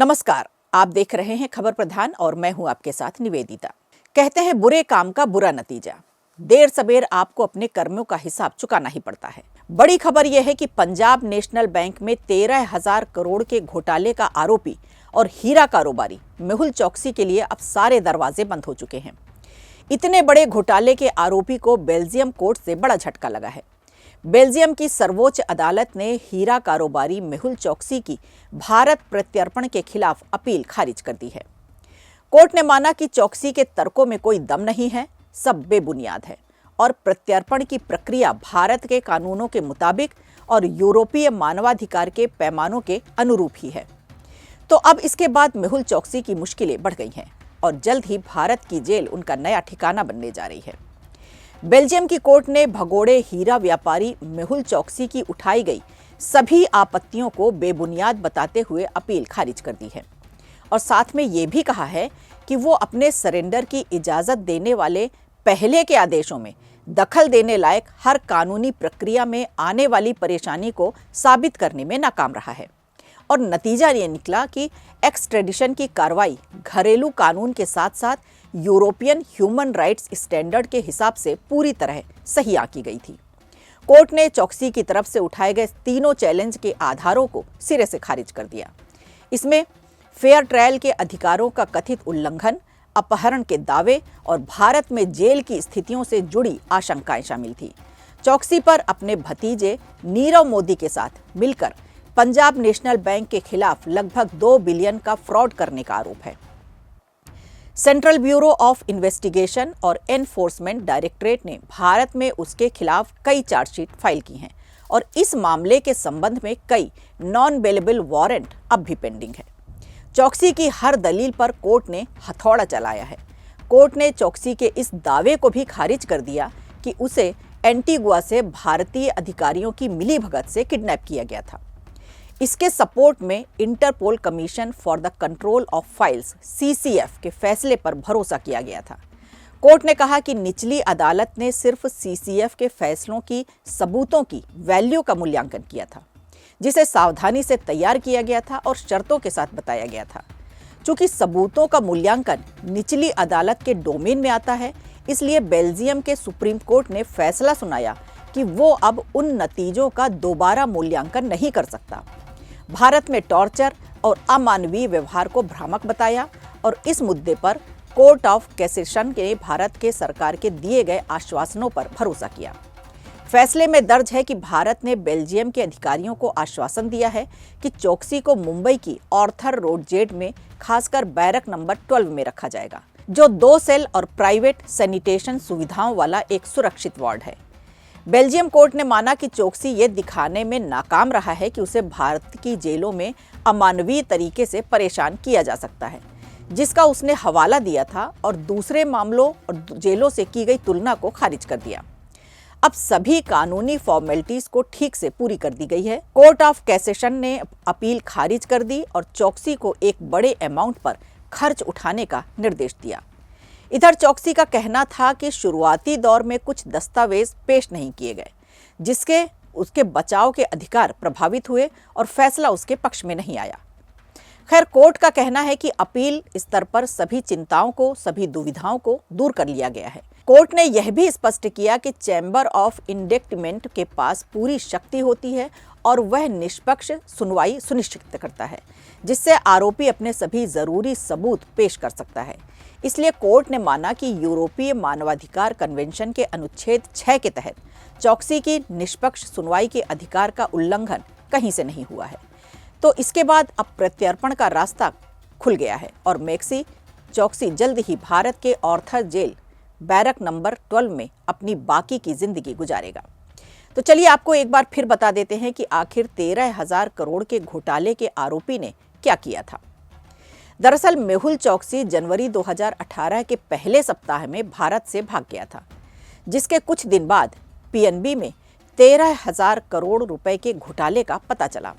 नमस्कार, आप देख रहे हैं खबर प्रधान और मैं हूं आपके साथ निवेदिता। कहते हैं बुरे काम का बुरा नतीजा। देर सबेर आपको अपने कर्मों का हिसाब चुकाना ही पड़ता है। बड़ी खबर यह है कि पंजाब नेशनल बैंक में 13,000 करोड़ के घोटाले का आरोपी और हीरा कारोबारी मेहुल चोकसी के लिए अब सारे दरवाजे बंद हो चुके हैं। इतने बड़े घोटाले के आरोपी को बेल्जियम कोर्ट से बड़ा झटका लगा है। बेल्जियम की सर्वोच्च अदालत ने हीरा कारोबारी मेहुल चोकसी की भारत प्रत्यर्पण के खिलाफ अपील खारिज कर दी है। कोर्ट ने माना कि चोकसी के तर्कों में कोई दम नहीं है, सब बेबुनियाद है और प्रत्यर्पण की प्रक्रिया भारत के कानूनों के मुताबिक और यूरोपीय मानवाधिकार के पैमानों के अनुरूप ही है। तो अब इसके बाद मेहुल चोकसी की मुश्किलें बढ़ गई हैं और जल्द ही भारत की जेल उनका नया ठिकाना बनने जा रही है। बेल्जियम की कोर्ट ने भगोड़े हीरा व्यापारी मेहुल चोकसी की उठाई गई सभी आपत्तियों को बेबुनियाद बताते हुए अपील खारिज कर दी है और साथ में ये भी कहा है कि वो अपने सरेंडर की इजाजत देने वाले पहले के आदेशों में दखल देने लायक हर कानूनी प्रक्रिया में आने वाली परेशानी को साबित करने में नाकाम रहा है। और नतीजा ये निकला कि एक्सट्रेडिशन की कार्रवाई घरेलू कानून के साथ साथ यूरोपियन ह्यूमन राइट्स स्टैंडर्ड के हिसाब से पूरी तरह सही आंकी गई थी। कोर्ट ने चोकसी की तरफ से उठाए गए तीनों चैलेंज के आधारों को सिरे से खारिज कर दिया। इसमें फेयर ट्रायल के अधिकारों का कथित उल्लंघन, अपहरण के दावे और भारत में जेल की स्थितियों से जुड़ी आशंकाएं शामिल थी। चोकसी पर अपने भतीजे नीरव मोदी के साथ मिलकर पंजाब नेशनल बैंक के खिलाफ लगभग 2 बिलियन का फ्रॉड करने का आरोप है। सेंट्रल ब्यूरो ऑफ इन्वेस्टिगेशन और एनफोर्समेंट डायरेक्टरेट ने भारत में उसके खिलाफ कई चार्जशीट फाइल की हैं और इस मामले के संबंध में कई नॉन बेलेबल वारंट अब भी पेंडिंग है। चोकसी की हर दलील पर कोर्ट ने हथौड़ा चलाया है। कोर्ट ने चोकसी के इस दावे को भी खारिज कर दिया कि उसे एंटीगुआ से भारतीय अधिकारियों की मिलीभगत से किडनैप किया गया था। इसके सपोर्ट में Interpol commission for the control of files (CCF) के फैसले पर भरोसा किया गया था। कोर्ट ने कहा कि निचली अदालत ने सिर्फ CCF के फैसलों की सबूतों की वैल्यू का मूल्यांकन किया था, जिसे सावधानी से तैयार किया गया था और शर्तों के साथ बताया गया था। चूंकि सबूतों का मूल्यांकन निचली अदालत के डोमेन में आता है, इसलिए बेल्जियम के सुप्रीम कोर्ट ने फैसला सुनाया कि वो अब उन नतीजों का दोबारा मूल्यांकन नहीं कर सकता। भारत में टॉर्चर और अमानवीय व्यवहार को भ्रामक बताया और इस मुद्दे पर कोर्ट ऑफ कैसेशन ने भारत के सरकार के दिए गए आश्वासनों पर भरोसा किया। फैसले में दर्ज है कि भारत ने बेल्जियम के अधिकारियों को आश्वासन दिया है कि चोकसी को मुंबई की ऑर्थर रोड जेल में खासकर बैरक नंबर 12 में रखा जाएगा, जो 2 सेल और प्राइवेट सैनिटेशन सुविधाओं वाला एक सुरक्षित वार्ड है। बेल्जियम कोर्ट ने माना कि चोकसी ये दिखाने में नाकाम रहा है कि उसे भारत की जेलों में अमानवीय तरीके से परेशान किया जा सकता है, जिसका उसने हवाला दिया था और दूसरे मामलों और जेलों से की गई तुलना को खारिज कर दिया। अब सभी कानूनी फॉर्मेलिटीज को ठीक से पूरी कर दी गई है। कोर्ट ऑफ कैसेशन ने अपील खारिज कर दी और चोकसी को एक बड़े अमाउंट पर खर्च उठाने का निर्देश दिया। इधर चोकसी का कहना था कि शुरुआती दौर में कुछ दस्तावेज पेश नहीं किए गए, जिसके उसके बचाव के अधिकार प्रभावित हुए और फैसला उसके पक्ष में नहीं आया। खैर, कोर्ट का कहना है कि अपील स्तर पर सभी चिंताओं को, सभी दुविधाओं को दूर कर लिया गया है। कोर्ट ने यह भी स्पष्ट किया कि चैम्बर ऑफ इंडेक्टमेंट के पास पूरी शक्ति होती है और वह निष्पक्ष सुनवाई सुनिश्चित करता है, जिससे आरोपी अपने सभी जरूरी सबूत पेश कर सकता है। इसलिए कोर्ट ने माना कि यूरोपीय मानवाधिकार कन्वेंशन के अनुच्छेद 6 के तहत चोकसी की निष्पक्ष सुनवाई के अधिकार का उल्लंघन कहीं से नहीं हुआ है। तो इसके बाद अब प्रत्यर्पण का रास्ता खुल गया है और मेक्सी चोकसी जल्द ही भारत के ऑर्थर जेल बैरक नंबर 12 में अपनी बाकी की जिंदगी गुजारेगा। तो चलिए आपको एक बार फिर बता देते हैं कि आखिर 13,000 करोड़ के घोटाले के आरोपी ने क्या किया था। दरअसल मेहुल चोकसी जनवरी 2018 के पहले सप्ताह में भारत से भाग गया था, जिसके कुछ दिन बाद PNB में 13,000 करोड़ रुपए के घोटाले का पता चला।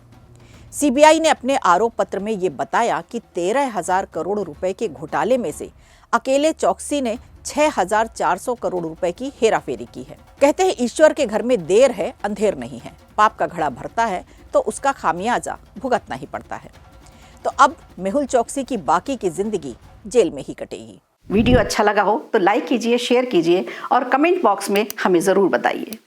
CBI ने अपने आरोप पत्र में ये बताया कि 13,000 करोड़ रुपए के घोटाले में से अकेले चोकसी ने 6,400 करोड़ रुपए की हेराफेरी की है। कहते हैं ईश्वर के घर में देर है अंधेर नहीं है, पाप का घड़ा भरता है तो उसका खामियाजा भुगतना ही पड़ता है। तो अब मेहुल चौकसी की बाकी की जिंदगी जेल में ही कटेगी। वीडियो अच्छा लगा हो तो लाइक कीजिए, शेयर कीजिए और कमेंट बॉक्स में हमें ज़रूर बताइए।